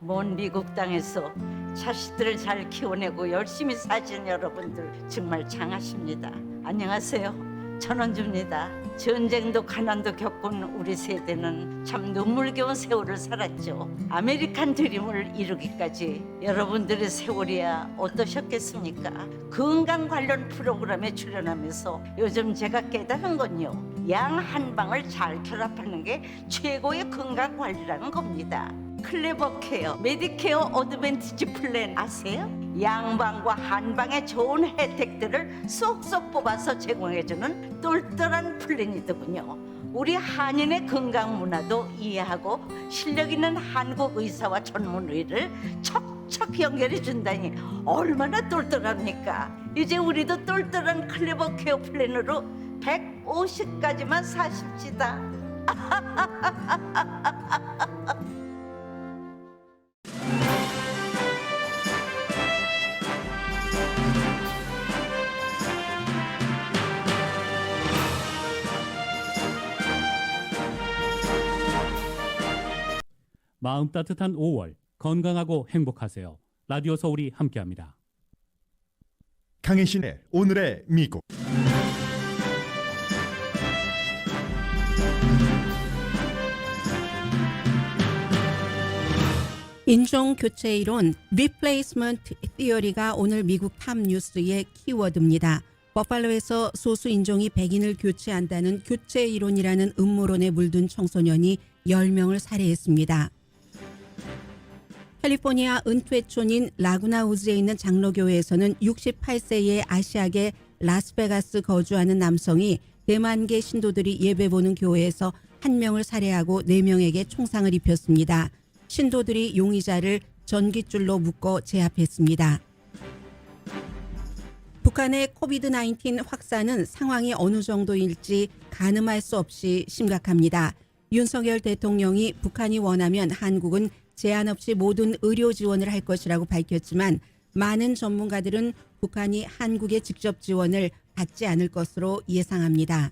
먼 미국 땅에서 자식들을 잘 키워내고 열심히 사신 여러분들 정말 장하십니다. 안녕하세요. 전원주입니다. 전쟁도 가난도 겪은 우리 세대는 참 눈물겨운 세월을 살았죠. 아메리칸 드림을 이루기까지 여러분들의 세월이야 어떠셨겠습니까? 건강 관련 프로그램에 출연하면서 요즘 제가 깨달은 건요, 양 한방을 잘 결합하는 게 최고의 건강 관리라는 겁니다. 클레버 케어, 메디케어 어드밴티지 플랜 아세요? 양방과 한방의 좋은 혜택들을 쏙쏙 뽑아서 제공해주는 똘똘한 플랜이더군요. 우리 한인의 건강 문화도 이해하고 실력 있는 한국 의사와 전문의를 척척 연결해 준다니 얼마나 똘똘합니까? 이제 우리도 똘똘한 클레버 케어 플랜으로 150까지만 사십시다. 마음 따뜻한 5월, 건강하고 행복하세요. 라디오 서울이 함께합니다. 강혜신의 오늘의 미국. 인종교체 이론 Replacement Theory가 오늘 미국 탑뉴스의 키워드입니다. 버팔로에서 소수 인종이 백인을 교체한다는 교체 이론이라는 음모론에 물든 청소년이 10명을 살해했습니다. 캘리포니아 은퇴촌인 라구나우즈에 있는 장로교회에서는 68세의 아시아계 라스베가스 거주하는 남성이 대만계 신도들이 예배보는 교회에서 1명을 살해하고 4명에게 총상을 입혔습니다. 신도들이 용의자를 전깃줄로 묶어 제압했습니다. 북한의 코비드-19 확산은 상황이 어느 정도일지 가늠할 수 없이 심각합니다. 윤석열 대통령이 북한이 원하면 한국은 제한 없이 모든 의료 지원을 할 것이라고 밝혔지만 많은 전문가들은 북한이 한국의 직접 지원을 받지 않을 것으로 예상합니다.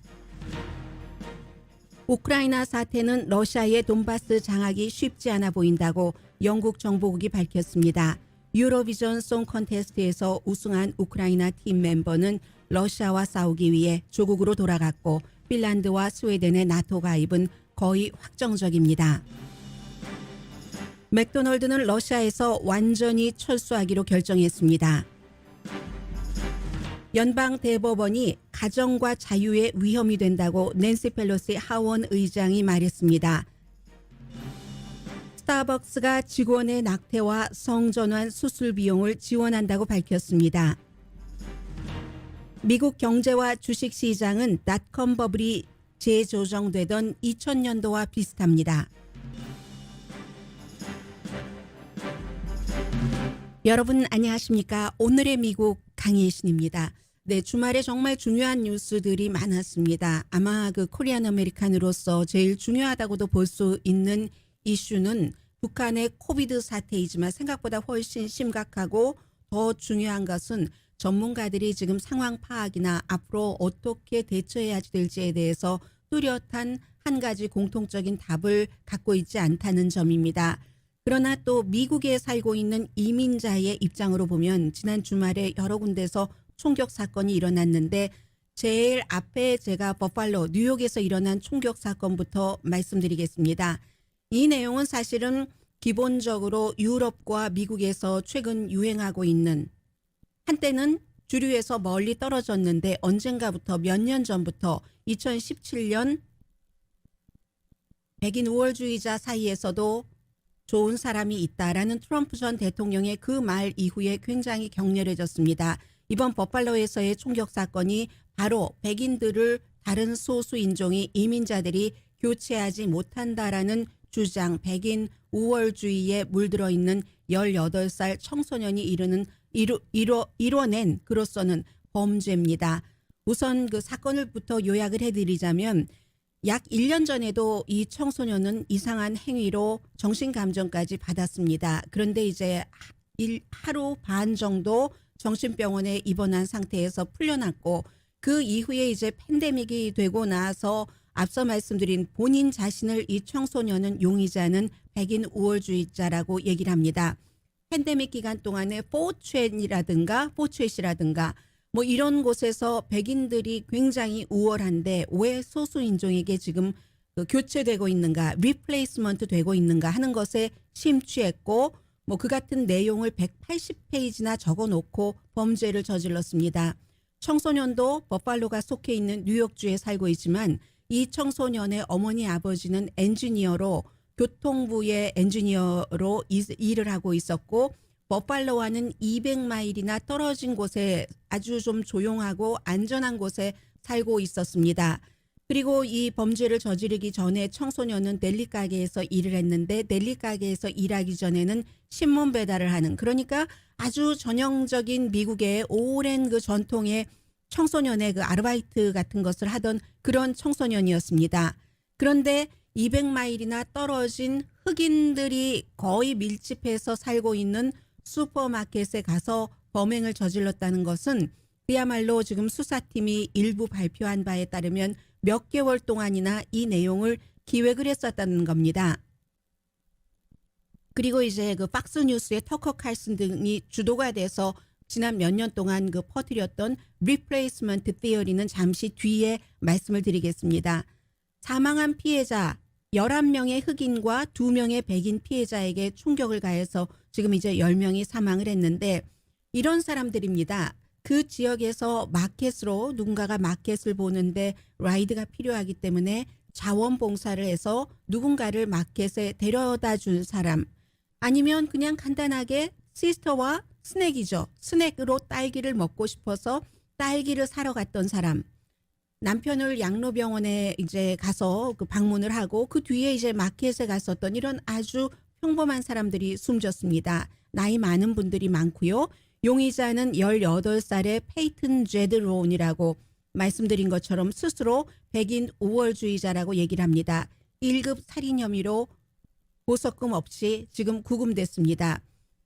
우크라이나 사태는 러시아의 돈바스 장악이 쉽지 않아 보인다고 영국 정보국이 밝혔습니다. 유로비전 송 콘테스트에서 우승한 우크라이나 팀 멤버는 러시아와 싸우기 위해 조국으로 돌아갔고 핀란드와 스웨덴의 나토 가입은 거의 확정적입니다. 맥도널드는 러시아에서 완전히 철수하기로 결정했습니다. 연방 대법원이 가정과 자유에 위험이 된다고 낸시 펠로시 하원 의장이 말했습니다. 스타벅스가 직원의 낙태와 성전환 수술 비용을 지원한다고 밝혔습니다. 미국 경제와 주식시장은 닷컴 버블이 재조정되던 2000년도와 비슷합니다. 여러분 안녕하십니까? 오늘의 미국 강혜신입니다. 네, 주말에 정말 중요한 뉴스들이 많았습니다. 아마 그 코리안 아메리칸으로서 제일 중요하다고도 볼 수 있는 이슈는 북한의 코비드 사태이지만 생각보다 훨씬 심각하고 더 중요한 것은 전문가들이 지금 상황 파악이나 앞으로 어떻게 대처해야 될지에 대해서 뚜렷한 한 가지 공통적인 답을 갖고 있지 않다는 점입니다. 그러나 또 미국에 살고 있는 이민자의 입장으로 보면 지난 주말에 여러 군데서 총격 사건이 일어났는데 제일 앞에 제가 버팔로 뉴욕에서 일어난 총격 사건부터 말씀드리겠습니다. 이 내용은 사실은 기본적으로 유럽과 미국에서 최근 유행하고 있는, 한때는 주류에서 멀리 떨어졌는데 언젠가부터 몇 년 전부터 2017년 백인 우월주의자 사이에서도 좋은 사람이 있다라는 트럼프 전 대통령의 그 말 이후에 굉장히 격렬해졌습니다. 이번 버팔로에서의 총격 사건이 바로 백인들을 다른 소수 인종이 이민자들이 교체하지 못한다라는 주장, 백인 우월주의에 물들어 있는 18살 청소년이 이뤄낸 그로서는 범죄입니다. 우선 그 사건을부터 요약을 해드리자면 약 1년 전에도 이 청소년은 이상한 행위로 정신감정까지 받았습니다. 그런데 이제 하루 반 정도 정신병원에 입원한 상태에서 풀려났고 그 이후에 이제 팬데믹이 되고 나서 앞서 말씀드린 본인 자신을 이 청소년은 용의자는 백인 우월주의자라고 얘기를 합니다. 팬데믹 기간 동안에 포츄엣이라든가 뭐 이런 곳에서 백인들이 굉장히 우월한데 왜 소수인종에게 지금 그 교체되고 있는가, 리플레이스먼트 되고 있는가 하는 것에 심취했고 뭐 그 같은 내용을 180페이지나 적어놓고 범죄를 저질렀습니다. 청소년도 버팔로가 속해 있는 뉴욕주에 살고 있지만 이 청소년의 어머니 아버지는 엔지니어로 교통부의 엔지니어로 일을 하고 있었고 버팔로와는 200마일이나 떨어진 곳에 아주 좀 조용하고 안전한 곳에 살고 있었습니다. 그리고 이 범죄를 저지르기 전에 청소년은 델리 가게에서 일을 했는데 델리 가게에서 일하기 전에는 신문 배달을 하는, 그러니까 아주 전형적인 미국의 오랜 그 전통의 청소년의 그 아르바이트 같은 것을 하던 그런 청소년이었습니다. 그런데 200마일이나 떨어진 흑인들이 거의 밀집해서 살고 있는 슈퍼마켓에 가서 범행을 저질렀다는 것은 그야말로 지금 수사팀이 일부 발표한 바에 따르면 몇 개월 동안이나 이 내용을 기획을 했었다는 겁니다. 그리고 이제 그 박스뉴스의 터커 칼슨 등이 주도가 돼서 지난 몇 년 동안 그 퍼뜨렸던 리플레이스먼트 티어리는 잠시 뒤에 말씀을 드리겠습니다. 사망한 피해자 11명의 흑인과 2명의 백인 피해자에게 충격을 가해서 지금 이제 10명이 사망을 했는데 이런 사람들입니다. 그 지역에서 마켓으로 누군가가 마켓을 보는데 라이드가 필요하기 때문에 자원봉사를 해서 누군가를 마켓에 데려다 준 사람, 아니면 그냥 간단하게 시스터와 스낵이죠. 스낵으로 딸기를 먹고 싶어서 딸기를 사러 갔던 사람, 남편을 양로병원에 이제 가서 그 방문을 하고 그 뒤에 이제 마켓에 갔었던 이런 아주 평범한 사람들이 숨졌습니다. 나이 많은 분들이 많고요. 용의자는 18살의 페이튼 제드론이라고 말씀드린 것처럼 스스로 백인 우월주의자라고 얘기를 합니다. 1급 살인 혐의로 보석금 없이 지금 구금됐습니다.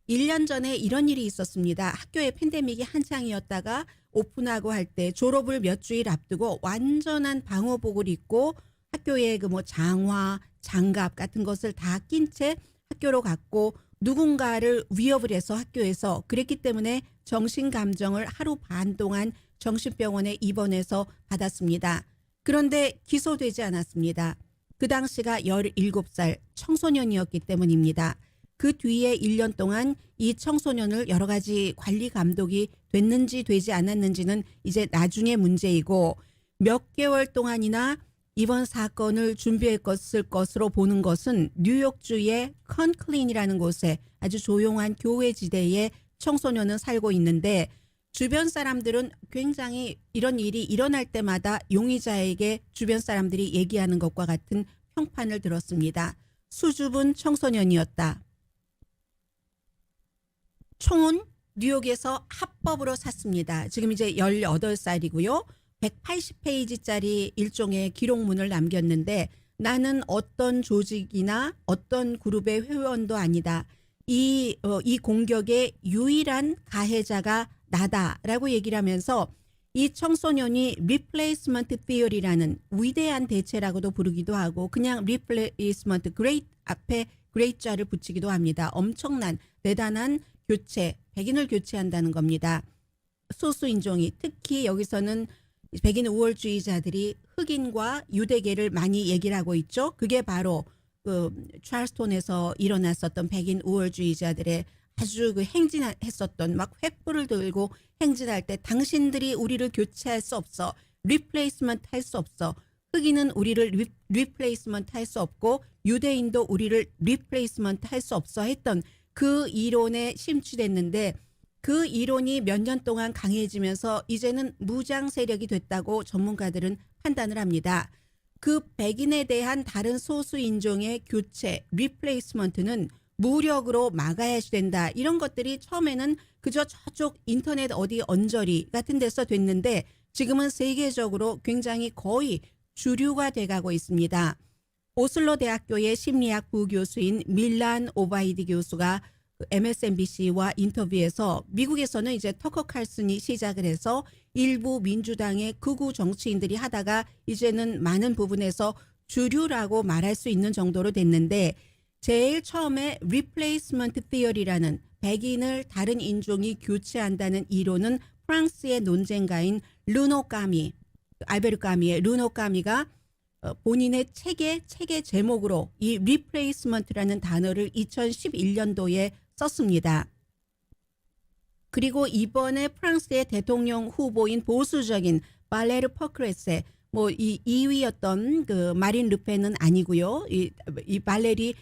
1년 전에 이런 일이 있었습니다. 학교에 팬데믹이 한창이었다가 오픈하고 할 때 졸업을 몇 주일 앞두고 완전한 방호복을 입고 학교에 그 뭐 장화, 장갑 같은 것을 다 낀 채 학교로 갔고 누군가를 위협을 해서 학교에서, 그랬기 때문에 정신감정을 하루 반 동안 정신병원에 입원해서 받았습니다. 그런데 기소되지 않았습니다. 그 당시가 17살 청소년이었기 때문입니다. 그 뒤에 1년 동안 이 청소년을 여러 가지 관리 감독이 됐는지 되지 않았는지는 이제 나중의 문제이고, 몇 개월 동안이나 이번 사건을 준비했을 것으로 보는 것은 뉴욕주의 컨클린이라는 곳에 아주 조용한 교외 지대에 청소년은 살고 있는데 주변 사람들은 굉장히 이런 일이 일어날 때마다 용의자에게 주변 사람들이 얘기하는 것과 같은 평판을 들었습니다. 수줍은 청소년이었다. 총은 뉴욕에서 합법으로 샀습니다. 지금 이제 18살이고요. 180페이지짜리 일종의 기록문을 남겼는데 나는 어떤 조직이나 어떤 그룹의 회원도 아니다. 이 공격의 유일한 가해자가 나다라고 얘기를 하면서 이 청소년이 리플레이스먼트 티어리라는 위대한 대체라고도 부르기도 하고 그냥 리플레이스먼트 그레이트 앞에 그레이트자를 붙이기도 합니다. 엄청난 대단한 교체, 백인을 교체한다는 겁니다. 소수인종이, 특히 여기서는 백인 우월주의자들이 흑인과 유대계를 많이 얘기를 하고 있죠. 그게 바로 그 찰스톤에서 일어났었던 백인 우월주의자들의 아주 그 행진했었던, 막 횃불을 들고 행진할 때 당신들이 우리를 교체할 수 없어, 리플레이스먼트 할 수 없어, 흑인은 우리를 리플레이스먼트 할 수 없고 유대인도 우리를 리플레이스먼트 할 수 없어 했던 그 이론에 심취됐는데 그 이론이 몇 년 동안 강해지면서 이제는 무장 세력이 됐다고 전문가들은 판단을 합니다. 그 백인에 대한 다른 소수 인종의 교체, 리플레이스먼트는 무력으로 막아야 된다. 이런 것들이 처음에는 그저 저쪽 인터넷 어디 언저리 같은 데서 됐는데 지금은 세계적으로 굉장히 거의 주류가 돼가고 있습니다. 오슬로 대학교의 심리학 부교수인 밀란 오바이디 교수가 MSNBC와 인터뷰에서 미국에서는 이제 터커 칼슨이 시작을 해서 일부 민주당의 극우 정치인들이 하다가 이제는 많은 부분에서 주류라고 말할 수 있는 정도로 됐는데 제일 처음에 replacement theory라는 백인을 다른 인종이 교체한다는 이론은 프랑스의 논쟁가인 르노 까미, 알베르 까미의 르노 까미가 본인의 책의 제목으로 이 replacement라는 단어를 2011년도에 썼습니다. 그리고 이번에 프랑스의 대통령 후보인 보수적인 발레르 퍼크레세, 이 2위였던 그 마린 르펜은 아니고요. 이 발레리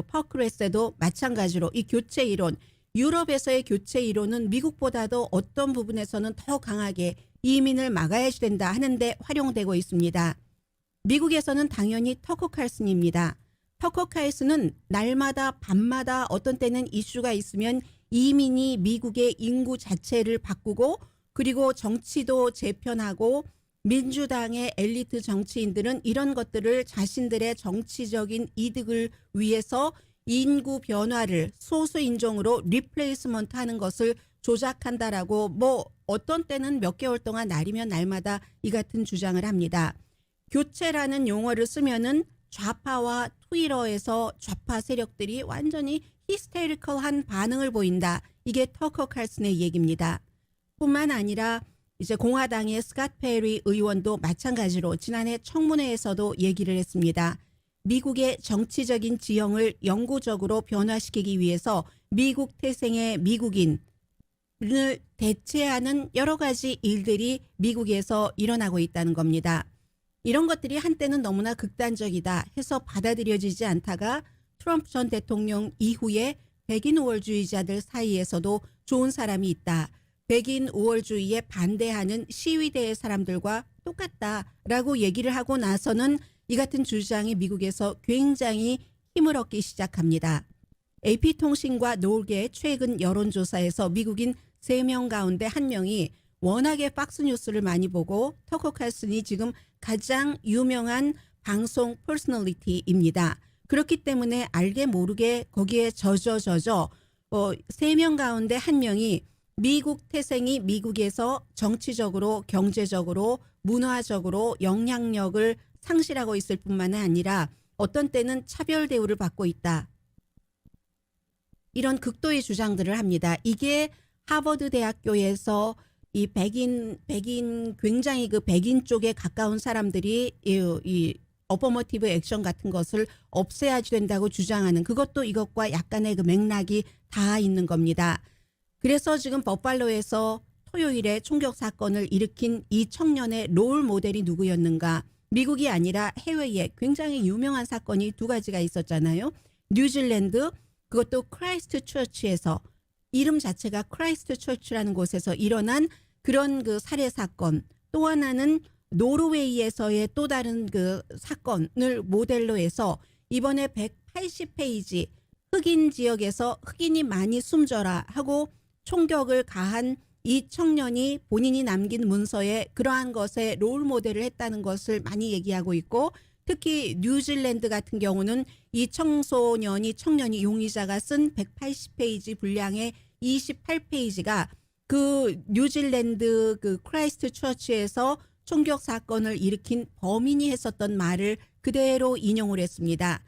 퍼크레세도 마찬가지로 이 교체 이론, 유럽에서의 교체 이론은 미국보다도 어떤 부분에서는 더 강하게 이민을 막아야 된다 하는데 활용되고 있습니다. 미국에서는 당연히 터커 칼슨입니다. 터커 칼슨은 날마다 밤마다 어떤 때는 이슈가 있으면 이민이 미국의 인구 자체를 바꾸고 그리고 정치도 재편하고 민주당의 엘리트 정치인들은 이런 것들을 자신들의 정치적인 이득을 위해서 인구 변화를 소수 인종으로 리플레이스먼트 하는 것을 조작한다라고 어떤 때는 몇 개월 동안 날이면 날마다 이 같은 주장을 합니다. 교체라는 용어를 쓰면은 좌파와 트위터에서 좌파 세력들이 완전히 히스테리컬한 반응을 보인다. 이게 터커 칼슨의 얘기입니다. 뿐만 아니라 이제 공화당의 스캇 페리 의원도 마찬가지로 지난해 청문회에서도 얘기를 했습니다. 미국의 정치적인 지형을 영구적으로 변화시키기 위해서 미국 태생의 미국인을 대체하는 여러 가지 일들이 미국에서 일어나고 있다는 겁니다. 이런 것들이 한때는 너무나 극단적이다 해서 받아들여지지 않다가 트럼프 전 대통령 이후에 백인 우월주의자들 사이에서도 좋은 사람이 있다. 백인 우월주의에 반대하는 시위대의 사람들과 똑같다라고 얘기를 하고 나서는 이 같은 주장이 미국에서 굉장히 힘을 얻기 시작합니다. AP통신과 노르의 최근 여론조사에서 미국인 3명 가운데 1명이 워낙에 박스뉴스를 많이 보고 터커 칼슨이 지금 가장 유명한 방송 퍼스널리티입니다. 그렇기 때문에 알게 모르게 거기에 젖어 3명 가운데 1명이 미국 태생이 미국에서 정치적으로 경제적으로 문화적으로 영향력을 상실하고 있을 뿐만 아니라 어떤 때는 차별 대우를 받고 있다. 이런 극도의 주장들을 합니다. 이게 하버드 대학교에서 이 백인 굉장히 그 백인 쪽에 가까운 사람들이 이 어퍼머티브 액션 같은 것을 없애야 된다고 주장하는 그것도 이것과 약간의 그 맥락이 다 있는 겁니다. 그래서 지금 버팔로에서 토요일에 총격 사건을 일으킨 이 청년의 롤 모델이 누구였는가? 미국이 아니라 해외에 굉장히 유명한 사건이 2가지가 있었잖아요. 뉴질랜드 그것도 크라이스트 처치에서 이름 자체가 크라이스트 처치라는 곳에서 일어난 그런 그 살해 사건, 또 하나는 노르웨이에서의 또 다른 그 사건을 모델로 해서 이번에 180페이지 흑인 지역에서 흑인이 많이 숨져라 하고 총격을 가한 이 청년이 본인이 남긴 문서에 그러한 것에 롤 모델을 했다는 것을 많이 얘기하고 있고, 특히 뉴질랜드 같은 경우는 이 청년이 용의자가 쓴 180페이지 분량의 28페이지가 그 뉴질랜드 그 크라이스트 처치에서 총격 사건을 일으킨 범인이 했었던 말을 그대로 인용을 했습니다.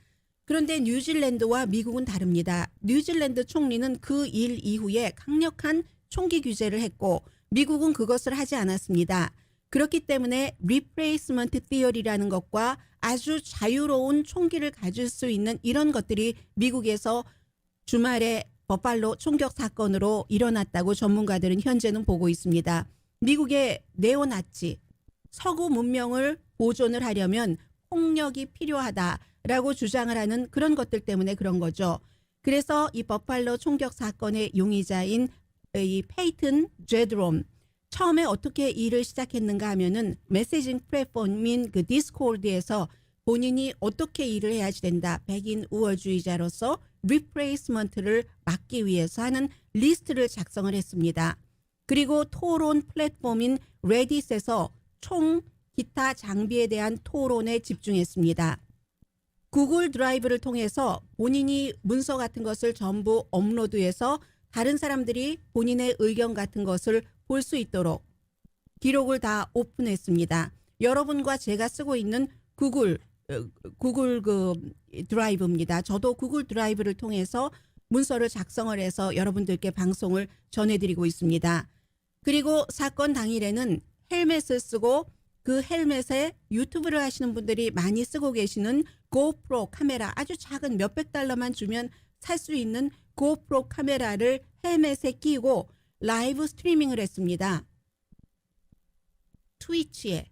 그런데 뉴질랜드와 미국은 다릅니다. 뉴질랜드 총리는 그 일 이후에 강력한 총기 규제를 했고 미국은 그것을 하지 않았습니다. 그렇기 때문에 리플레이스먼트 티어리라는 것과 아주 자유로운 총기를 가질 수 있는 이런 것들이 미국에서 주말에 버팔로 총격 사건으로 일어났다고 전문가들은 현재는 보고 있습니다. 미국의 네오나치, 서구 문명을 보존을 하려면 폭력이 필요하다라고 주장을 하는 그런 것들 때문에 그런 거죠. 그래서 이 버팔로 총격 사건의 용의자인 이 페이튼 제드롬, 처음에 어떻게 일을 시작했는가 하면은 메시징 플랫폼인 그 디스코드에서 본인이 어떻게 일을 해야지 된다. 백인 우월주의자로서 리플레이스먼트를 막기 위해서 하는 리스트를 작성을 했습니다. 그리고 토론 플랫폼인 레딧에서 총 기타 장비에 대한 토론에 집중했습니다. 구글 드라이브를 통해서 본인이 문서 같은 것을 전부 업로드해서 다른 사람들이 본인의 의견 같은 것을 볼 수 있도록 기록을 다 오픈했습니다. 여러분과 제가 쓰고 있는 구글 구글 그 드라이브입니다. 저도 구글 드라이브를 통해서 문서를 작성을 해서 여러분들께 방송을 전해드리고 있습니다. 그리고 사건 당일에는 헬멧을 쓰고 그 헬멧에 유튜브를 하시는 분들이 많이 쓰고 계시는 고프로 카메라, 아주 작은 몇백 달러만 주면 살 수 있는 고프로 카메라를 헬멧에 끼고 라이브 스트리밍을 했습니다. 트위치에.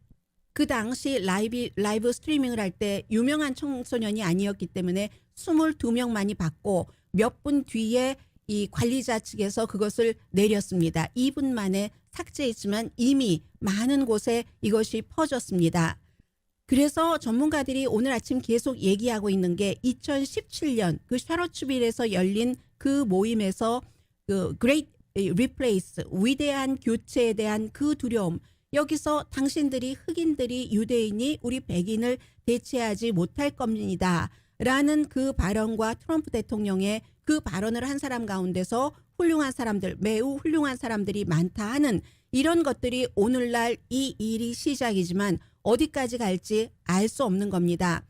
그 당시 라이브 스트리밍을 할 때 유명한 청소년이 아니었기 때문에 22명만이 받고 몇 분 뒤에 이 관리자 측에서 그것을 내렸습니다. 2분 만에 삭제했지만 이미 많은 곳에 이것이 퍼졌습니다. 그래서 전문가들이 오늘 아침 계속 얘기하고 있는 게 2017년 그 샤롯츠빌에서 열린 그 모임에서 그 Great Replace, 위대한 교체에 대한 그 두려움, 여기서 당신들이 흑인들이 유대인이 우리 백인을 대체하지 못할 겁니다. 라는 그 발언과 트럼프 대통령의 그 발언을 한 사람 가운데서 훌륭한 사람들, 매우 훌륭한 사람들이 많다 하는 이런 것들이 오늘날 이 일이 시작이지만 어디까지 갈지 알 수 없는 겁니다.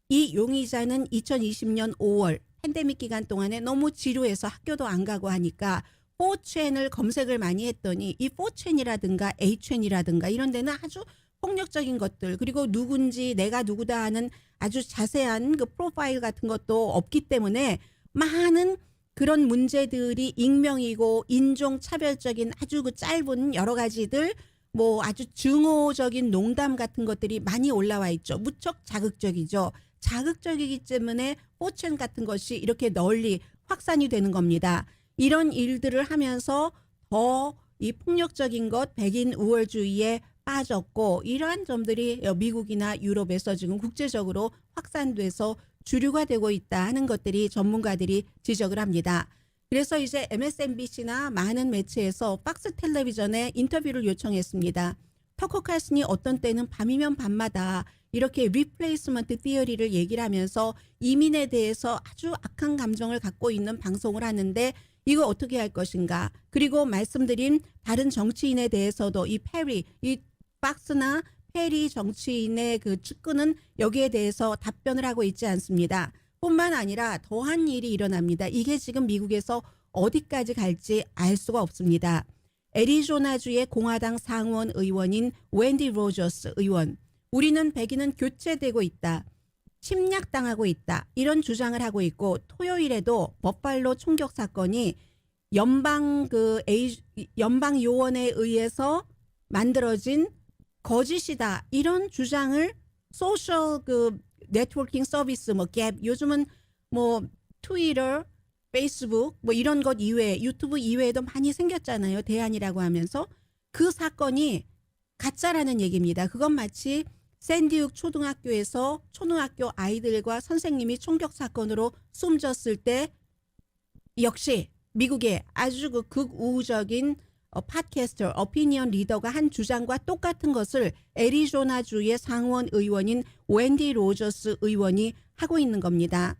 이 용의자는 2020년 5월 팬데믹 기간 동안에 너무 지루해서 학교도 안 가고 하니까 4chan을 검색을 많이 했더니 이 4chan이라든가 8chan이라든가 이런 데는 아주 폭력적인 것들, 그리고 누군지 내가 누구다 하는 아주 자세한 그 프로파일 같은 것도 없기 때문에 많은 그런 문제들이 익명이고 인종차별적인 아주 그 짧은 여러 가지들, 뭐 아주 증오적인 농담 같은 것들이 많이 올라와 있죠. 무척 자극적이죠. 자극적이기 때문에 4chan 같은 것이 이렇게 널리 확산이 되는 겁니다. 이런 일들을 하면서 더 이 폭력적인 것, 백인 우월주의에 빠졌고, 이러한 점들이 미국이나 유럽에서 지금 국제적으로 확산돼서 주류가 되고 있다 하는 것들이 전문가들이 지적을 합니다. 그래서 이제 MSNBC나 많은 매체에서 박스 텔레비전에 인터뷰를 요청했습니다. 터커 칼슨이 어떤 때는 밤이면 밤마다 이렇게 리플레이스먼트 티어리를 얘기를 하면서 이민에 대해서 아주 악한 감정을 갖고 있는 방송을 하는데 이거 어떻게 할 것인가. 그리고 말씀드린 다른 정치인에 대해서도 이 페리, 이 박스나 페리 정치인의 그 측근은 여기에 대해서 답변을 하고 있지 않습니다. 뿐만 아니라 더한 일이 일어납니다. 이게 지금 미국에서 어디까지 갈지 알 수가 없습니다. 애리조나주의 공화당 상원 의원인 웬디 로저스 의원, 우리는 백인은 교체되고 있다, 침략당하고 있다, 이런 주장을 하고 있고, 토요일에도 버팔로 총격 사건이 연방 요원에 의해서 만들어진 거짓이다, 이런 주장을 소셜 그 네트워킹 서비스, 뭐 갭, 요즘은 뭐 트위터, 페이스북 뭐 이런 것 이외에 유튜브 이외에도 많이 생겼잖아요. 대안이라고 하면서 그 사건이 가짜라는 얘기입니다. 그건 마치 샌디욱 초등학교에서 초등학교 아이들과 선생님이 총격 사건으로 숨졌을 때 역시 미국의 아주 그 극우적인 팟캐스터, 오피니언 리더가 한 주장과 똑같은 것을 애리조나주의 상원 의원인 웬디 로저스 의원이 하고 있는 겁니다.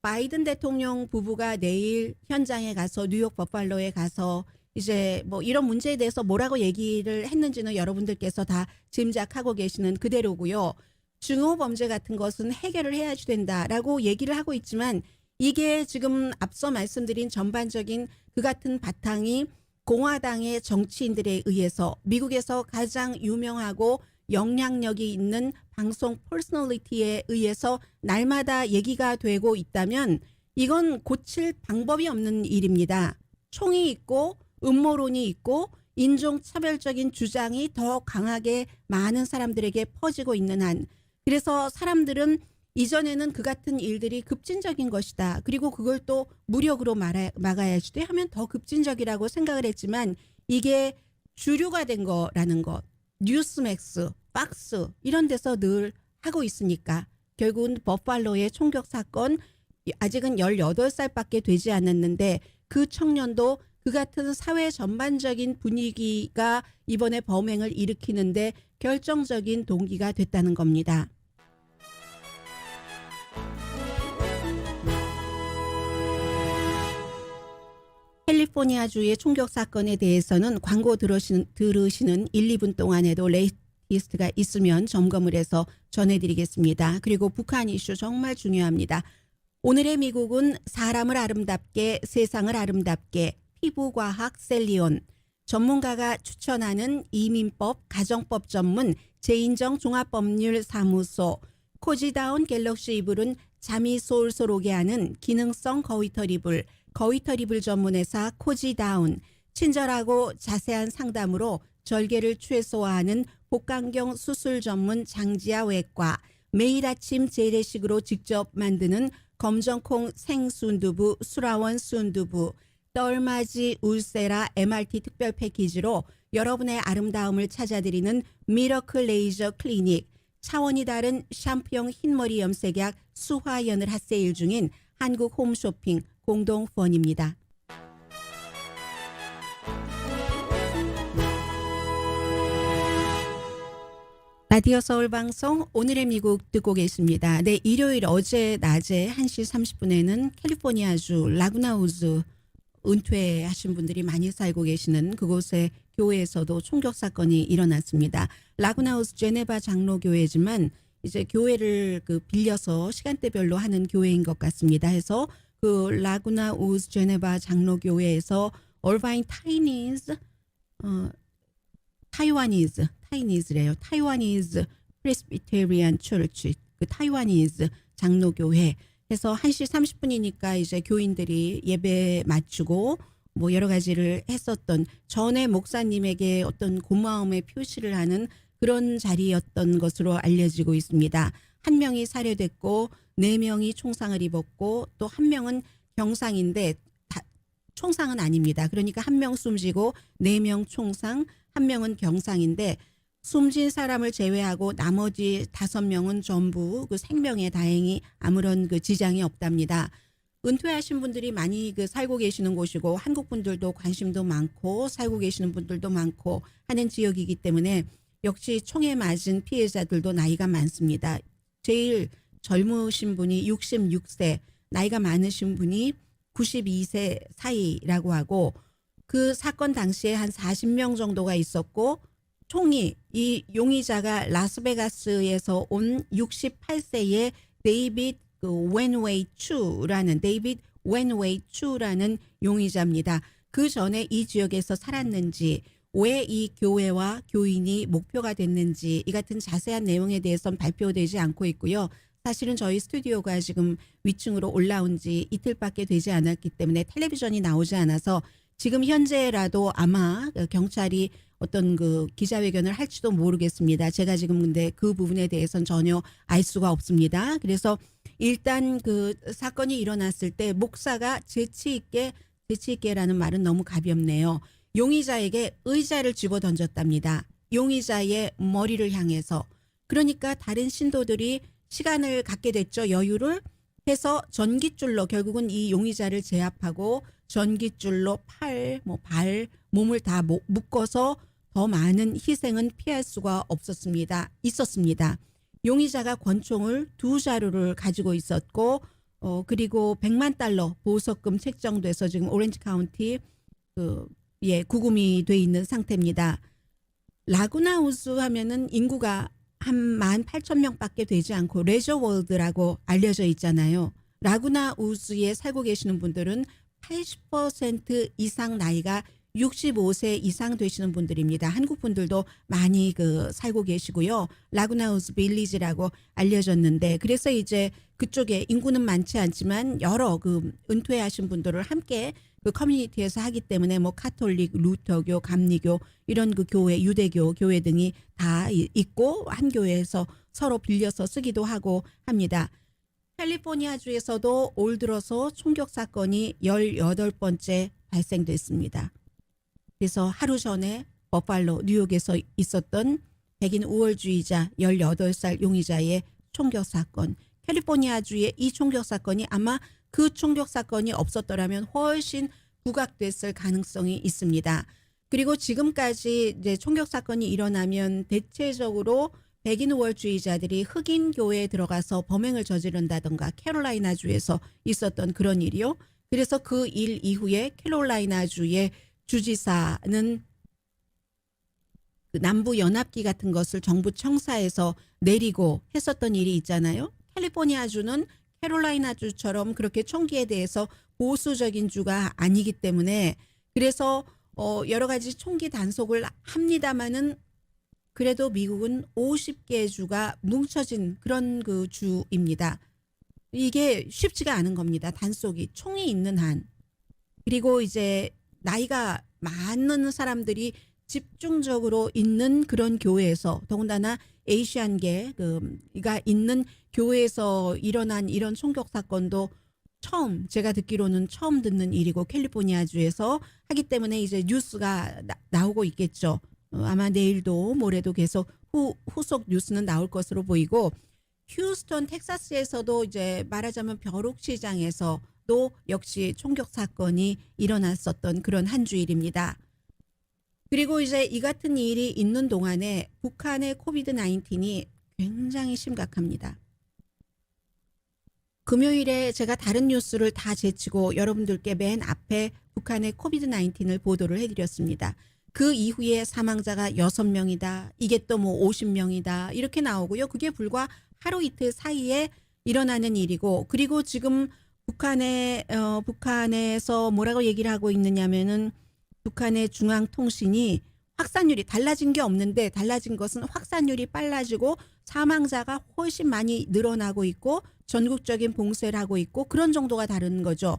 바이든 대통령 부부가 내일 현장에 가서 뉴욕 버팔로에 가서 이제 뭐 이런 문제에 대해서 뭐라고 얘기를 했는지는 여러분들께서 다 짐작하고 계시는 그대로고요. 증오 범죄 같은 것은 해결을 해야지 된다라고 얘기를 하고 있지만 이게 지금 앞서 말씀드린 전반적인 그 같은 바탕이 공화당의 정치인들에 의해서 미국에서 가장 유명하고 영향력이 있는 방송 퍼스널리티에 의해서 날마다 얘기가 되고 있다면 이건 고칠 방법이 없는 일입니다. 총이 있고 음모론이 있고 인종차별적인 주장이 더 강하게 많은 사람들에게 퍼지고 있는 한, 그래서 사람들은 이전에는 그 같은 일들이 급진적인 것이다, 그리고 그걸 또 무력으로 막아야지 돼 하면 더 급진적이라고 생각을 했지만 이게 주류가 된 거라는 것, 뉴스맥스, 박스 이런 데서 늘 하고 있으니까 결국은 버팔로의 총격 사건, 아직은 18살밖에 되지 않았는데 그 청년도 그 같은 사회 전반적인 분위기가 이번에 범행을 일으키는데 결정적인 동기가 됐다는 겁니다. 캘리포니아주의 총격 사건에 대해서는 광고 들으시는 1, 2분 동안에도 사이언티스트가 있으면 점검을 해서 전해드리겠습니다. 그리고 북한 이슈 정말 중요합니다. 오늘의 미국은 사람을 아름답게 세상을 아름답게 피부과학 셀리온 전문가가 추천하는 이민법 가정법 전문 제인정 종합법률사무소 코지다운 갤럭시 이불은 잠이 솔솔 오게 하는 기능성 거위털 이불 전문회사 코지다운 친절하고 자세한 상담으로 절개를 최소화하는 복강경 수술 전문 장지아 외과 매일 아침 재래식으로 직접 만드는 검정콩 생순두부 수라원 순두부 떨맞이 울세라 MRT 특별 패키지로 여러분의 아름다움을 찾아드리는 미러클 레이저 클리닉 차원이 다른 샴푸형 흰머리 염색약 수화연을 핫세일 중인 한국 홈쇼핑 공동 후원입니다. 라디오 서울 방송 오늘의 미국 듣고 계십니다. 네, 일요일 어제 낮에 1시 30분에는 캘리포니아주 라구나우즈 은퇴하신 분들이 많이 살고 계시는 그곳의 교회에서도 총격 사건이 일어났습니다. 라구나우스 제네바 장로교회지만 이제 교회를 빌려서 시간대별로 하는 교회인 것 같습니다. 해서 그 라구나우스 제네바 장로교회에서 얼바인 타이와니즈 프레스비테리안 처치 그 타이와니즈 장로교회 해서 1시 30분이니까 이제 교인들이 예배 마치고 뭐 여러 가지를 했었던 전에 목사님에게 어떤 고마움의 표시를 하는 그런 자리였던 것으로 알려지고 있습니다. 한 명이 살해됐고 4명이 총상을 입었고 또 한 명은 경상인데 총상은 아닙니다. 그러니까 한 명 숨지고 4명 총상, 한 명은 경상인데 숨진 사람을 제외하고 나머지 5명은 전부 그 생명에 다행히 아무런 그 지장이 없답니다. 은퇴하신 분들이 많이 살고 계시는 곳이고 한국 분들도 관심도 많고 살고 계시는 분들도 많고 하는 지역이기 때문에 역시 총에 맞은 피해자들도 나이가 많습니다. 제일 젊으신 분이 66세, 나이가 많으신 분이 92세 사이라고 하고 그 사건 당시에 한 40명 정도가 있었고 총이 이 용의자가 라스베가스에서 온 68세의 데이빗 웬웨이 추라는 용의자입니다. 그 전에 이 지역에서 살았는지 왜 이 교회와 교인이 목표가 됐는지 이 같은 자세한 내용에 대해서는 발표되지 않고 있고요. 사실은 저희 스튜디오가 지금 위층으로 올라온 지 이틀밖에 되지 않았기 때문에 텔레비전이 나오지 않아서 지금 현재라도 아마 경찰이 어떤 그 기자회견을 할지도 모르겠습니다. 제가 지금 근데 그 부분에 대해서는 전혀 알 수가 없습니다. 그래서 일단 그 사건이 일어났을 때 목사가 재치 있게라는 말은 너무 가볍네요. 용의자에게 의자를 집어 던졌답니다. 용의자의 머리를 향해서. 그러니까 다른 신도들이 시간을 갖게 됐죠. 여유를 해서 전깃줄로 결국은 이 용의자를 제압하고 전깃줄로 발, 몸을 다 묶어서 더 많은 희생은 피할 수가 있었습니다. 용의자가 권총을 2자루를 가지고 있었고 그리고 $100만 보석금 책정돼서 지금 오렌지 카운티 구금이 돼 있는 상태입니다. 라구나우스 하면은 인구가 한 18,000명밖에 되지 않고 레저월드라고 알려져 있잖아요. 라구나우스에 살고 계시는 분들은 80% 이상 나이가 65세 이상 되시는 분들입니다. 한국 분들도 많이 살고 계시고요. 라구나우스 빌리지라고 알려졌는데 그래서 이제 그쪽에 인구는 많지 않지만 여러 은퇴하신 분들을 함께 그 커뮤니티에서 하기 때문에 카톨릭, 루터교, 감리교 이런 교회, 유대교 교회 등이 다 있고 한 교회에서 서로 빌려서 쓰기도 하고 합니다. 캘리포니아주에서도 올 들어서 총격 사건이 18번째 발생됐습니다. 그래서 하루 전에 버팔로, 뉴욕에서 있었던 백인 우월주의자 18살 용의자의 총격 사건. 캘리포니아주의 이 총격 사건이 아마 그 총격 사건이 없었더라면 훨씬 부각됐을 가능성이 있습니다. 그리고 지금까지 이제 총격 사건이 일어나면 대체적으로 백인 우월주의자들이 흑인 교회에 들어가서 범행을 저지른다던가 캐롤라이나주에서 있었던 그런 일이요. 그래서 그 일 이후에 캐롤라이나주의 주지사는 그 남부 연합기 같은 것을 정부 청사에서 내리고 했었던 일이 있잖아요. 캘리포니아주는 캐롤라이나주처럼 그렇게 총기에 대해서 보수적인 주가 아니기 때문에 그래서 여러 가지 총기 단속을 합니다마는 그래도 미국은 50개의 주가 뭉쳐진 그런 그 주입니다. 이게 쉽지가 않은 겁니다. 단속이 총이 있는 한. 그리고 이제 나이가 많은 사람들이 집중적으로 있는 그런 교회에서 더군다나 에이시안계가 있는 교회에서 일어난 이런 총격 사건도 제가 듣기로는 처음 듣는 일이고 캘리포니아주에서 하기 때문에 이제 뉴스가 나오고 있겠죠. 아마 내일도 모레도 계속 후속 뉴스는 나올 것으로 보이고 휴스턴 텍사스에서도 이제 말하자면 벼룩시장에서도 역시 총격 사건이 일어났었던 그런 한 주일입니다. 그리고 이제 이 같은 일이 있는 동안에 북한의 코비드 19이 굉장히 심각합니다. 금요일에 제가 다른 뉴스를 다 제치고 여러분들께 맨 앞에 북한의 코비드 19을 보도를 해드렸습니다. 그 이후에 사망자가 6명이다. 이게 또 뭐 50명이다. 이렇게 나오고요. 그게 불과 하루 이틀 사이에 일어나는 일이고 그리고 지금 북한에서 뭐라고 얘기를 하고 있느냐면은 북한의 중앙통신이 확산율이 달라진 게 없는데 달라진 것은 확산율이 빨라지고 사망자가 훨씬 많이 늘어나고 있고 전국적인 봉쇄를 하고 있고 그런 정도가 다른 거죠.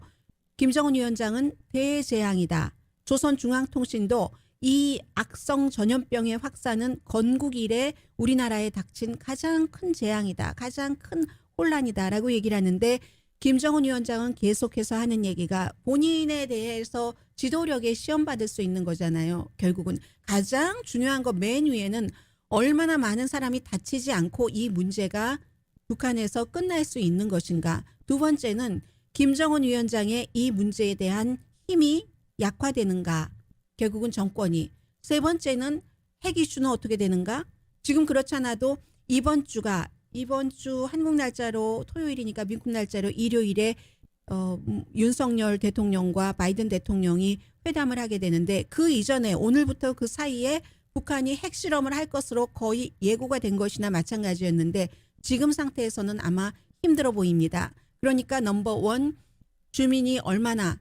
김정은 위원장은 대재앙이다. 조선중앙통신도 이 악성 전염병의 확산은 건국 이래 우리나라에 닥친 가장 큰 재앙이다. 가장 큰 혼란이다라고 얘기를 하는데 김정은 위원장은 계속해서 하는 얘기가 본인에 대해서 지도력에 시험받을 수 있는 거잖아요. 결국은 가장 중요한 거 맨 위에는 얼마나 많은 사람이 다치지 않고 이 문제가 북한에서 끝날 수 있는 것인가. 두 번째는 김정은 위원장의 이 문제에 대한 힘이 약화되는가. 결국은 정권이. 세 번째는 핵 이슈는 어떻게 되는가. 지금 그렇잖아도 이번 주 한국 날짜로 토요일이니까 미국 날짜로 일요일에 윤석열 대통령과 바이든 대통령이 회담을 하게 되는데 그 이전에 오늘부터 그 사이에 북한이 핵실험을 할 것으로 거의 예고가 된 것이나 마찬가지였는데 지금 상태에서는 아마 힘들어 보입니다. 그러니까 넘버 1 주민이 얼마나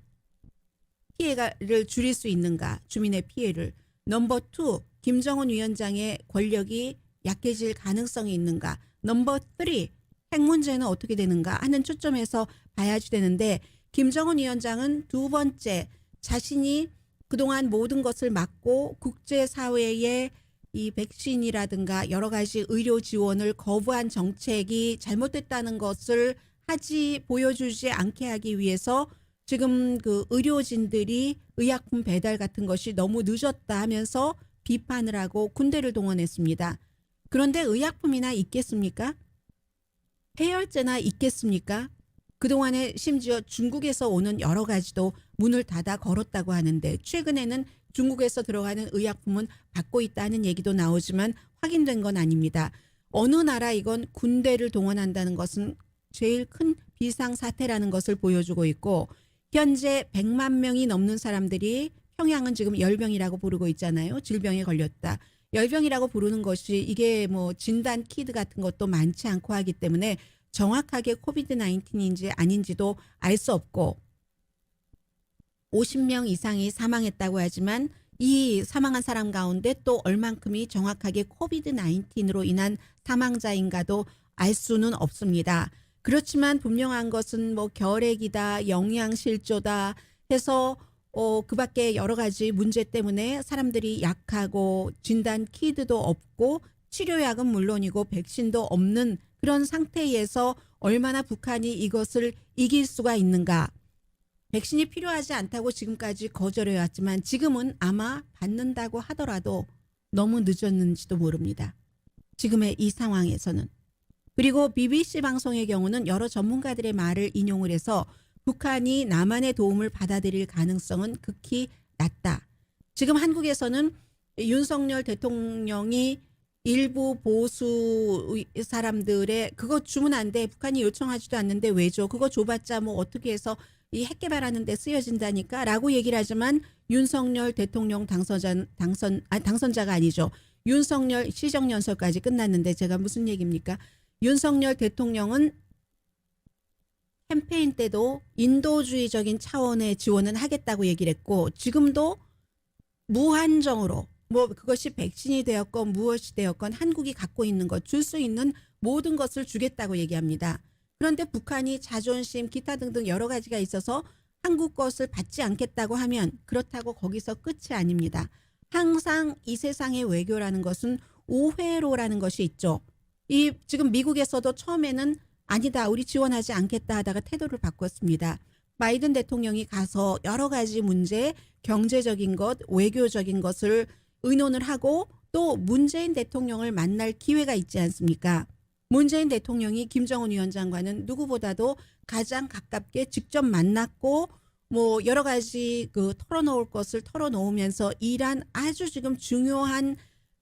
피해를 줄일 수 있는가 주민의 피해를. 넘버 2 김정은 위원장의 권력이 약해질 가능성이 있는가. 넘버 3 핵 문제는 어떻게 되는가 하는 초점에서 봐야지 되는데 김정은 위원장은 두 번째 자신이 그동안 모든 것을 막고 국제사회의 이 백신이라든가 여러 가지 의료 지원을 거부한 정책이 잘못됐다는 것을 보여주지 않게 하기 위해서 지금 그 의료진들이 의약품 배달 같은 것이 너무 늦었다 하면서 비판을 하고 군대를 동원했습니다. 그런데 의약품이나 있겠습니까? 해열제나 있겠습니까? 그동안에 심지어 중국에서 오는 여러 가지도 문을 닫아 걸었다고 하는데 최근에는 중국에서 들어가는 의약품은 받고 있다는 얘기도 나오지만 확인된 건 아닙니다. 어느 나라이건 군대를 동원한다는 것은 제일 큰 비상사태라는 것을 보여주고 있고 현재 100만 명이 넘는 사람들이 평양은 지금 열병이라고 부르고 있잖아요. 질병에 걸렸다. 열병이라고 부르는 것이 이게 뭐 진단 키트 같은 것도 많지 않고 하기 때문에 정확하게 코비드 19인지 아닌지도 알 수 없고 50명 이상이 사망했다고 하지만 이 사망한 사람 가운데 또 얼만큼이 정확하게 코비드 19으로 인한 사망자인가도 알 수는 없습니다. 그렇지만 분명한 것은 뭐 결핵이다, 영양실조다 해서 그 밖에 여러 가지 문제 때문에 사람들이 약하고 진단 키트도 없고 치료약은 물론이고 백신도 없는 그런 상태에서 얼마나 북한이 이것을 이길 수가 있는가. 백신이 필요하지 않다고 지금까지 거절해왔지만 지금은 아마 받는다고 하더라도 너무 늦었는지도 모릅니다. 지금의 이 상황에서는. 그리고 BBC 방송의 경우는 여러 전문가들의 말을 인용을 해서 북한이 남한의 도움을 받아들일 가능성은 극히 낮다. 지금 한국에서는 윤석열 대통령이 일부 보수 사람들의 그거 주면 안 돼. 북한이 요청하지도 않는데 왜 줘? 그거 줘봤자 뭐 어떻게 해서 이 핵 개발하는 데 쓰여진다니까 라고 얘기를 하지만 윤석열 대통령 당선자가 아니죠. 윤석열 시정연설까지 끝났는데 제가 무슨 얘기입니까? 윤석열 대통령은 캠페인 때도 인도주의적인 차원의 지원은 하겠다고 얘기를 했고 지금도 무한정으로 뭐 그것이 백신이 되었건 무엇이 되었건 한국이 갖고 있는 것, 줄 수 있는 모든 것을 주겠다고 얘기합니다. 그런데 북한이 자존심, 기타 등등 여러 가지가 있어서 한국 것을 받지 않겠다고 하면 그렇다고 거기서 끝이 아닙니다. 항상 이 세상의 외교라는 것은 우회로라는 것이 있죠. 이 지금 미국에서도 처음에는 아니다, 우리 지원하지 않겠다 하다가 태도를 바꿨습니다. 바이든 대통령이 가서 여러 가지 문제, 경제적인 것, 외교적인 것을 의논을 하고 또 문재인 대통령을 만날 기회가 있지 않습니까? 문재인 대통령이 김정은 위원장과는 누구보다도 가장 가깝게 직접 만났고 뭐 여러 가지 그 털어놓을 것을 털어놓으면서 이란 아주 지금 중요한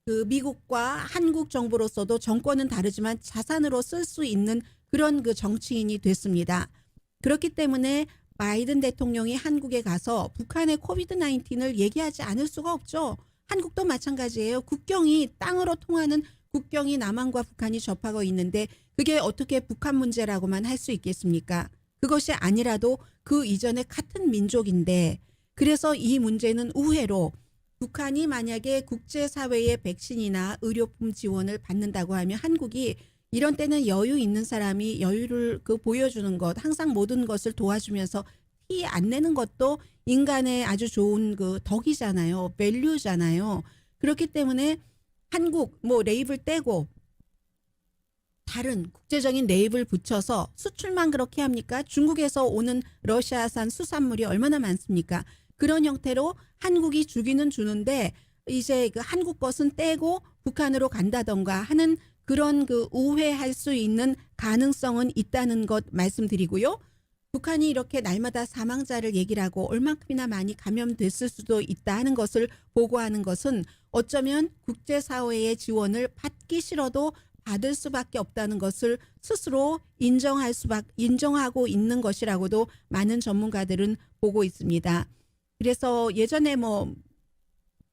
그 미국과 한국 정부로서도 정권은 다르지만 자산으로 쓸 수 있는 그런 그 정치인이 됐습니다. 그렇기 때문에 바이든 대통령이 한국에 가서 북한의 코비드-19을 얘기하지 않을 수가 없죠. 한국도 마찬가지예요. 국경이 땅으로 통하는 국경이 남한과 북한이 접하고 있는데 그게 어떻게 북한 문제라고만 할 수 있겠습니까? 그것이 아니라도 그 이전에 같은 민족인데 그래서 이 문제는 우회로 북한이 만약에 국제사회의 백신이나 의료품 지원을 받는다고 하면 한국이 이런 때는 여유 있는 사람이 여유를 그 보여주는 것, 항상 모든 것을 도와주면서 티 안 내는 것도 인간의 아주 좋은 그 덕이잖아요. 밸류잖아요. 그렇기 때문에 한국 뭐 레이블 떼고 다른 국제적인 레이블 붙여서 수출만 그렇게 합니까? 중국에서 오는 러시아산 수산물이 얼마나 많습니까? 그런 형태로 한국이 주기는 주는데 이제 그 한국 것은 떼고 북한으로 간다던가 하는 그런 그 우회할 수 있는 가능성은 있다는 것 말씀드리고요. 북한이 이렇게 날마다 사망자를 얘기를 하고 얼마큼이나 많이 감염됐을 수도 있다 하는 것을 보고하는 것은 어쩌면 국제사회의 지원을 받기 싫어도 받을 수밖에 없다는 것을 스스로 인정하고 있는 것이라고도 많은 전문가들은 보고 있습니다. 그래서 예전에 뭐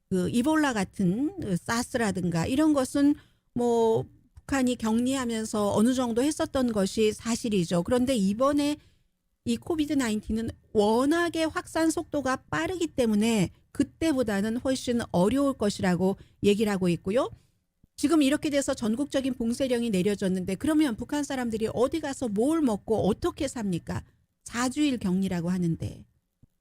그 이볼라 같은 사스라든가 이런 것은 뭐 북한이 격리하면서 어느 정도 했었던 것이 사실이죠. 그런데 이번에 이 코비드-19는 워낙에 확산 속도가 빠르기 때문에 그때보다는 훨씬 어려울 것이라고 얘기를 하고 있고요. 지금 이렇게 돼서 전국적인 봉쇄령이 내려졌는데 그러면 북한 사람들이 어디 가서 뭘 먹고 어떻게 삽니까? 4주일 격리라고 하는데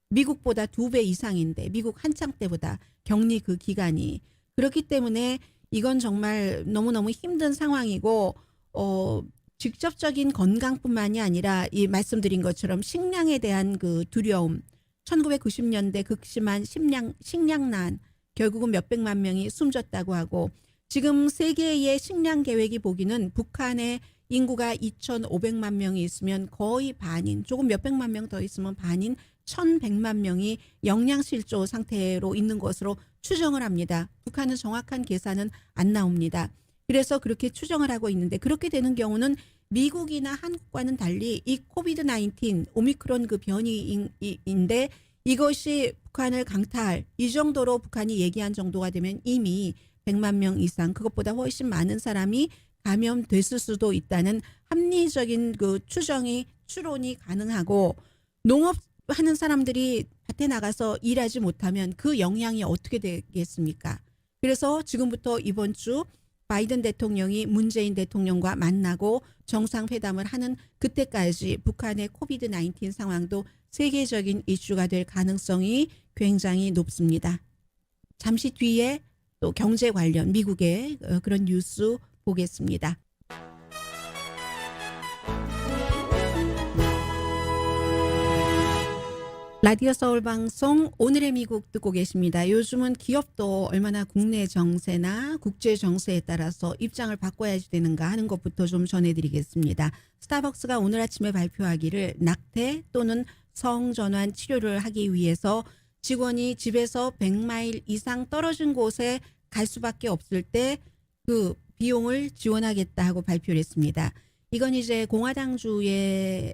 미국보다 2배 이상인데 미국 한창 때보다 격리 그 기간이 그렇기 때문에 이건 정말 너무너무 힘든 상황이고 직접적인 건강뿐만이 아니라 이 말씀드린 것처럼 식량에 대한 그 두려움 1990년대 극심한 식량난 결국은 몇백만 명이 숨졌다고 하고 지금 세계의 식량 계획이 보기는 북한의 인구가 2,500만 명이 있으면 거의 반인 조금 몇백만 명 더 있으면 반인 1,100만 명이 영양실조 상태로 있는 것으로 추정을 합니다. 북한은 정확한 계산은 안 나옵니다. 그래서 그렇게 추정을 하고 있는데 그렇게 되는 경우는 미국이나 한국과는 달리 이 코비드-19 오미크론 그 변이인데 이것이 북한을 강타할 이 정도로 북한이 얘기한 정도가 되면 이미 100만 명 이상 그것보다 훨씬 많은 사람이 감염됐을 수도 있다는 합리적인 그 추론이 가능하고 농업하는 사람들이 밭에 나가서 일하지 못하면 그 영향이 어떻게 되겠습니까? 그래서 지금부터 이번 주 바이든 대통령이 문재인 대통령과 만나고 정상회담을 하는 그때까지 북한의 코비드-19 상황도 세계적인 이슈가 될 가능성이 굉장히 높습니다. 잠시 뒤에 또 경제 관련 미국의 그런 뉴스 보겠습니다. 라디오 서울 방송 오늘의 미국 듣고 계십니다. 요즘은 기업도 얼마나 국내 정세나 국제 정세에 따라서 입장을 바꿔야지 되는가 하는 것부터 좀 전해드리겠습니다. 스타벅스가 오늘 아침에 발표하기를 낙태 또는 성전환 치료를 하기 위해서 직원이 집에서 100마일 이상 떨어진 곳에 갈 수밖에 없을 때 그 비용을 지원하겠다 하고 발표를 했습니다. 이건 이제 공화당주에서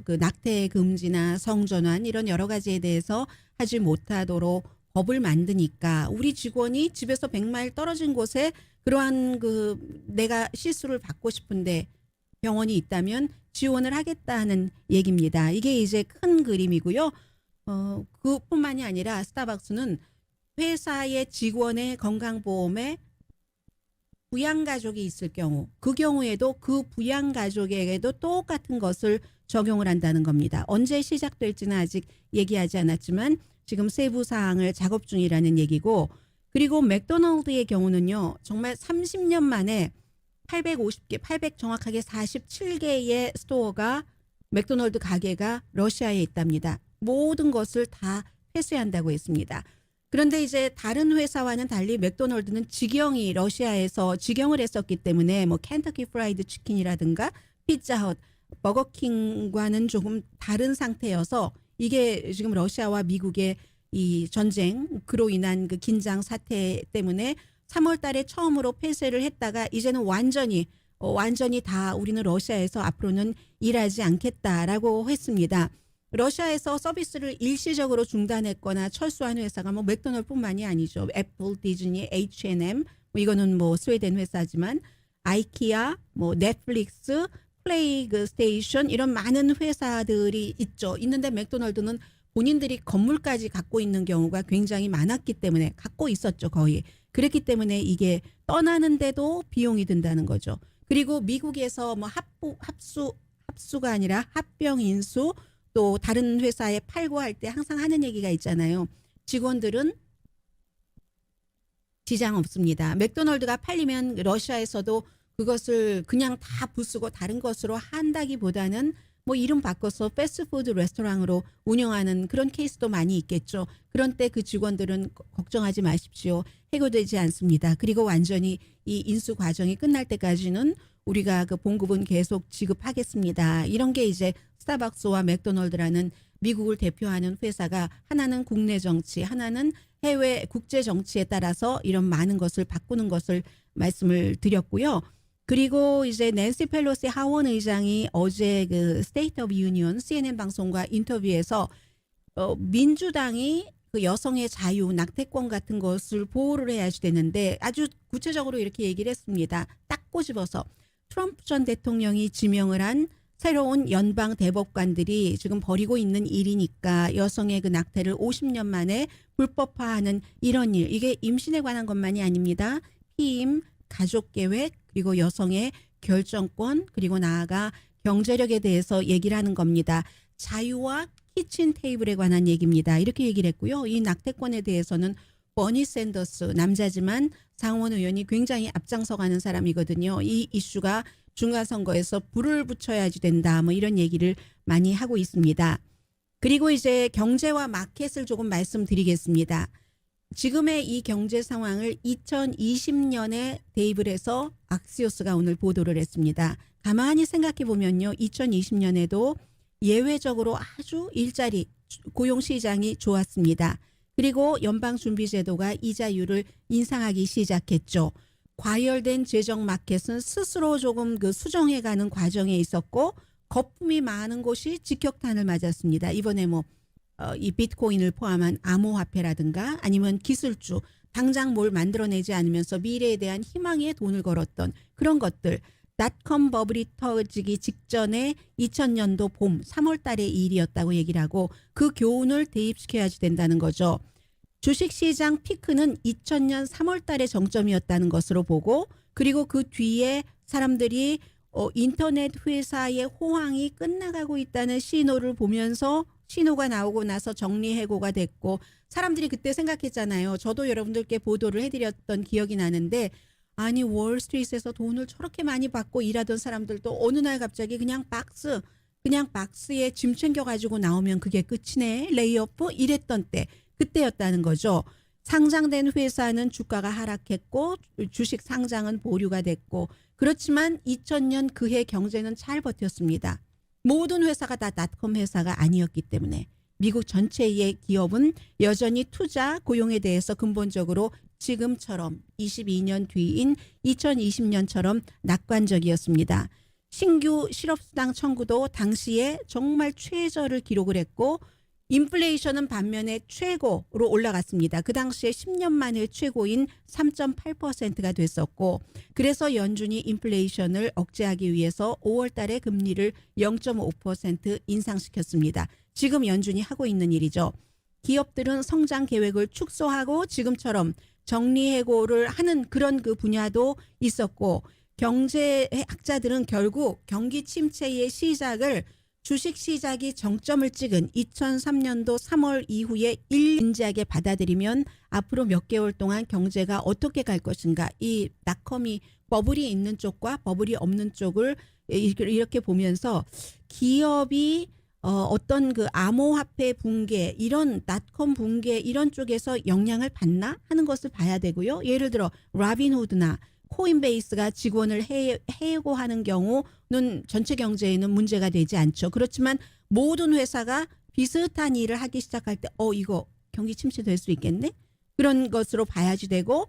그 낙태 금지나 성전환 이런 여러 가지에 대해서 하지 못하도록 법을 만드니까 우리 직원이 집에서 100마일 떨어진 곳에 그러한 그 내가 시술을 받고 싶은데 병원이 있다면 지원을 하겠다는 얘기입니다. 이게 이제 큰 그림이고요. 그뿐만이 아니라 스타벅스는 회사의 직원의 건강보험에 부양가족이 있을 경우 그 경우에도 그 부양가족에게도 똑같은 것을 적용을 한다는 겁니다. 언제 시작될지는 아직 얘기하지 않았지만 지금 세부 사항을 작업 중이라는 얘기고, 그리고 맥도날드의 경우는요. 정말 30년 만에 850개, 정확하게 47개의 스토어가 맥도날드 가게가 러시아에 있답니다. 모든 것을 다 폐쇄한다고 했습니다. 그런데 이제 다른 회사와는 달리 맥도날드는 직영이 러시아에서 직영을 했었기 때문에 뭐 켄터키 프라이드 치킨이라든가 피자헛, 버거킹과는 조금 다른 상태여서 이게 지금 러시아와 미국의 이 전쟁 그로 인한 그 긴장 사태 때문에 3월 달에 처음으로 폐쇄를 했다가 이제는 완전히 다 우리는 러시아에서 앞으로는 일하지 않겠다라고 했습니다. 러시아에서 서비스를 일시적으로 중단했거나 철수한 회사가 뭐 맥도날드뿐만이 아니죠. 애플, 디즈니, H&M, 뭐 이거는 뭐 스웨덴 회사지만 아이키아, 뭐 넷플릭스, 플레이그 스테이션 이런 많은 회사들이 있죠. 있는데 맥도날드는 본인들이 건물까지 갖고 있는 경우가 굉장히 많았기 때문에 갖고 있었죠, 거의. 그랬기 때문에 이게 떠나는데도 비용이 든다는 거죠. 그리고 미국에서 뭐 합수가 아니라 합병 인수 또 다른 회사에 팔고 할 때 항상 하는 얘기가 있잖아요. 직원들은 지장 없습니다. 맥도날드가 팔리면 러시아에서도 그것을 그냥 다 부수고 다른 것으로 한다기보다는 뭐 이름 바꿔서 패스트푸드 레스토랑으로 운영하는 그런 케이스도 많이 있겠죠. 그런 때 그 직원들은 걱정하지 마십시오. 해고되지 않습니다. 그리고 완전히 이 인수 과정이 끝날 때까지는 우리가 그 봉급은 계속 지급하겠습니다. 이런 게 이제 스타벅스와 맥도날드라는 미국을 대표하는 회사가 하나는 국내 정치, 하나는 해외 국제 정치에 따라서 이런 많은 것을 바꾸는 것을 말씀을 드렸고요. 그리고 이제 낸시 펠로시 하원 의장이 어제 그 스테이트 오브 유니언 CNN 방송과 인터뷰에서 민주당이 그 여성의 자유, 낙태권 같은 것을 보호를 해야지 되는데 아주 구체적으로 이렇게 얘기를 했습니다. 딱 꼬집어서 트럼프 전 대통령이 지명을 한 새로운 연방 대법관들이 지금 벌이고 있는 일이니까 여성의 그 낙태를 50년 만에 불법화하는 이런 일, 이게 임신에 관한 것만이 아닙니다. 피임, 가족계획, 그리고 여성의 결정권, 그리고 나아가 경제력에 대해서 얘기를 하는 겁니다. 자유와 키친 테이블에 관한 얘기입니다. 이렇게 얘기를 했고요. 이 낙태권에 대해서는 버니 샌더스, 남자지만 상원 의원이 굉장히 앞장서가는 사람이거든요. 이 이슈가 중간선거에서 불을 붙여야지 된다. 뭐 이런 얘기를 많이 하고 있습니다. 그리고 이제 경제와 마켓을 조금 말씀드리겠습니다. 지금의 이 경제 상황을 2020년에 대입을 해서 악시오스가 오늘 보도를 했습니다. 가만히 생각해 보면요. 2020년에도 예외적으로 아주 일자리 고용 시장이 좋았습니다. 그리고 연방준비제도가 이자율을 인상하기 시작했죠. 과열된 재정 마켓은 스스로 조금 그 수정해가는 과정에 있었고 거품이 많은 곳이 직격탄을 맞았습니다. 이번에 이 비트코인을 포함한 암호화폐라든가 아니면 기술주, 당장 뭘 만들어내지 않으면서 미래에 대한 희망에 돈을 걸었던 그런 것들, 닷컴 버블이 터지기 직전에 2000년도 봄 3월 달의 일이었다고 얘기를 하고 그 교훈을 대입시켜야지 된다는 거죠. 주식시장 피크는 2000년 3월 달의 정점이었다는 것으로 보고, 그리고 그 뒤에 사람들이 인터넷 회사의 호황이 끝나가고 있다는 신호를 보면서 신호가 나오고 나서 정리해고가 됐고, 사람들이 그때 생각했잖아요. 저도 여러분들께 보도를 해드렸던 기억이 나는데, 아니 월스트리트에서 돈을 저렇게 많이 받고 일하던 사람들도 어느 날 갑자기 그냥 박스에 짐 챙겨가지고 나오면 그게 끝이네, 레이오프 이랬던 때, 그때였다는 거죠. 상장된 회사는 주가가 하락했고 주식 상장은 보류가 됐고, 그렇지만 2000년 그해 경제는 잘 버텼습니다. 모든 회사가 다 닷컴 회사가 아니었기 때문에 미국 전체의 기업은 여전히 투자, 고용에 대해서 근본적으로 지금처럼 22년 뒤인 2020년처럼 낙관적이었습니다. 신규 실업수당 청구도 당시에 정말 최저를 기록을 했고 인플레이션은 반면에 최고로 올라갔습니다. 그 당시에 10년 만에 최고인 3.8%가 됐었고, 그래서 연준이 인플레이션을 억제하기 위해서 5월 달에 금리를 0.5% 인상시켰습니다. 지금 연준이 하고 있는 일이죠. 기업들은 성장 계획을 축소하고 지금처럼 정리해고를 하는 그런 그 분야도 있었고, 경제학자들은 결국 경기 침체의 시작을 주식 시작이 정점을 찍은 2003년도 3월 이후에 진지하게 받아들이면 앞으로 몇 개월 동안 경제가 어떻게 갈 것인가, 이 닷컴이 버블이 있는 쪽과 버블이 없는 쪽을 이렇게 보면서 기업이 어떤 그 암호화폐 붕괴, 이런 닷컴 붕괴 이런 쪽에서 영향을 받나 하는 것을 봐야 되고요. 예를 들어 라빈후드나 코인베이스가 직원을 해고하는 경우는 전체 경제에는 문제가 되지 않죠. 그렇지만 모든 회사가 비슷한 일을 하기 시작할 때 이거 경기 침체될 수 있겠네? 그런 것으로 봐야지 되고,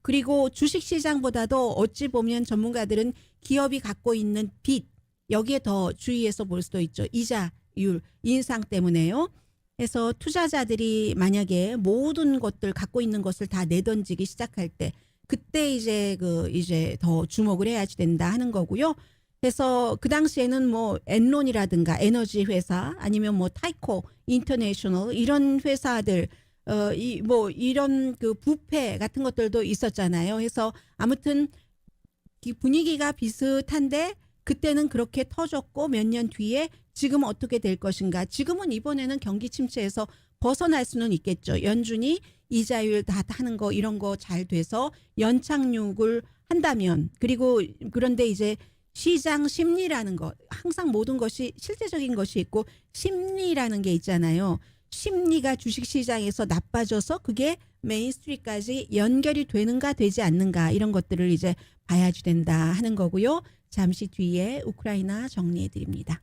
그리고 주식시장보다도 어찌 보면 전문가들은 기업이 갖고 있는 빚, 여기에 더 주의해서 볼 수도 있죠. 이자율 인상 때문에요. 그래서 투자자들이 만약에 모든 것들 갖고 있는 것을 다 내던지기 시작할 때, 그때 이제 더 주목을 해야지 된다 하는 거고요. 그래서 그 당시에는 뭐 엔론이라든가 에너지 회사, 아니면 뭐 타이코 인터내셔널 이런 회사들 이런 그 부패 같은 것들도 있었잖아요. 그래서 아무튼 분위기가 비슷한데 그때는 그렇게 터졌고, 몇 년 뒤에 지금 어떻게 될 것인가. 지금은 이번에는 경기 침체에서 벗어날 수는 있겠죠. 연준이 이자율 다 하는 거 이런 거 잘 돼서 연착륙을 한다면, 그리고 그런데 이제 시장 심리라는 거, 항상 모든 것이 실제적인 것이 있고 심리라는 게 있잖아요. 심리가 주식시장에서 나빠져서 그게 메인스트리트까지 연결이 되는가 되지 않는가, 이런 것들을 이제 봐야지 된다 하는 거고요. 잠시 뒤에 우크라이나 정리해 드립니다.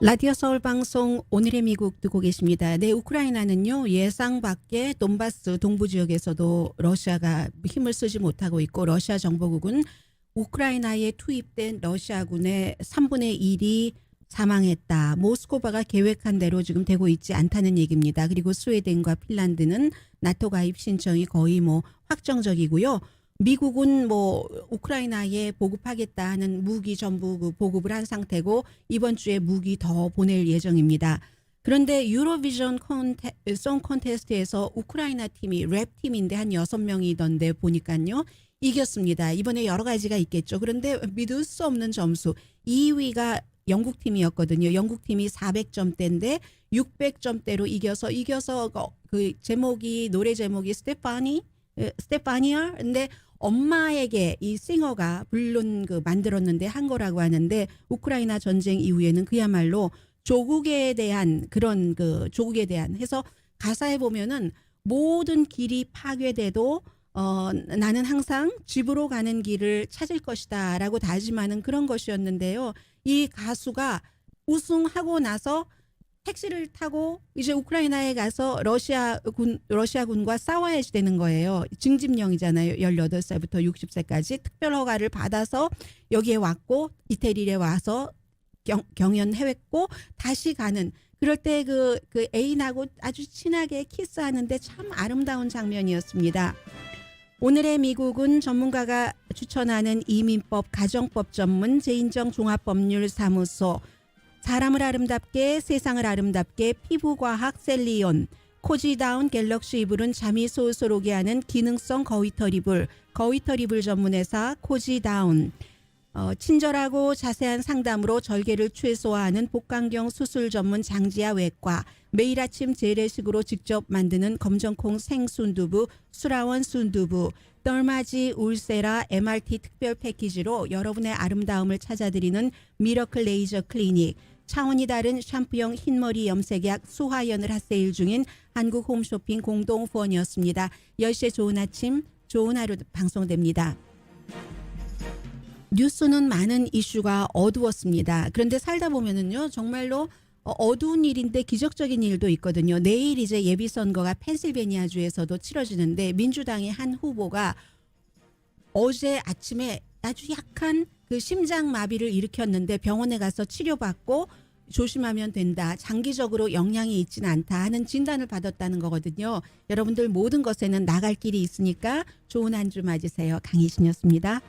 라디오 서울 방송 오늘의 미국 듣고 계십니다. 네, 우크라이나는요, 예상 밖의 돈바스 동부 지역에서도 러시아가 힘을 쓰지 못하고 있고, 러시아 정보국은 우크라이나에 투입된 러시아군의 3분의 1이 사망했다. 모스크바가 계획한 대로 지금 되고 있지 않다는 얘기입니다. 그리고 스웨덴과 핀란드는 나토 가입 신청이 거의 뭐 확정적이고요. 미국은 뭐 우크라이나에 보급하겠다 하는 무기 전부 보급을 한 상태고, 이번 주에 무기 더 보낼 예정입니다. 그런데 유로비전 송 콘테스트에서 우크라이나 팀이 랩팀인데 한 6명이던데 보니까요, 이겼습니다. 이번에 여러 가지가 있겠죠. 그런데 믿을 수 없는 점수, 2위가 영국 팀이었거든요. 영국 팀이 400점대인데 600점대로 이겨서 그 제목이, 노래 제목이 스테파니아. 근데 엄마에게 이 싱어가 물론 그 만들었는데 한 거라고 하는데, 우크라이나 전쟁 이후에는 그야말로 조국에 대한 해서 가사에 보면은 모든 길이 파괴돼도 나는 항상 집으로 가는 길을 찾을 것이다 라고 다짐하는 그런 것이었는데요. 이 가수가 우승하고 나서 택시를 타고 이제 우크라이나에 가서 러시아군과 싸워야지 되는 거예요. 징집령이잖아요. 18살부터 60세까지 특별 허가를 받아서 여기에 왔고, 이태리에 와서 경연해왔고 다시 가는, 그럴 때 그 애인하고 아주 친하게 키스하는데 참 아름다운 장면이었습니다. 오늘의 미국은 전문가가 추천하는 이민법, 가정법 전문 제인정 종합법률사무소, 사람을 아름답게 세상을 아름답게 피부과학 셀리온, 코지다운 갤럭시 이불은 잠이 솔솔 오게 하는 기능성 거위털 이불 전문회사 코지다운, 친절하고 자세한 상담으로 절개를 최소화하는 복강경 수술 전문 장지아 외과, 매일 아침 재래식으로 직접 만드는 검정콩 생순두부 수라원 순두부, 떨마지 울세라 MRT 특별 패키지로 여러분의 아름다움을 찾아드리는 미러클 레이저 클리닉, 차원이 다른 샴푸형 흰머리 염색약 수화연을 핫세일 중인 한국 홈쇼핑 공동 후원이었습니다. 10시에 좋은 아침, 좋은 하루 방송됩니다. 뉴스는 많은 이슈가 어두웠습니다. 그런데 살다 보면은요, 정말로 어두운 일인데 기적적인 일도 있거든요. 내일 이제 예비선거가 펜실베니아주에서도 치러지는데, 민주당의 한 후보가 어제 아침에 아주 약한 그 심장 마비를 일으켰는데 병원에 가서 치료받고 조심하면 된다. 장기적으로 영향이 있지는 않다 하는 진단을 받았다는 거거든요. 여러분들 모든 것에는 나갈 길이 있으니까 좋은 한 주 맞으세요. 강희신이었습니다.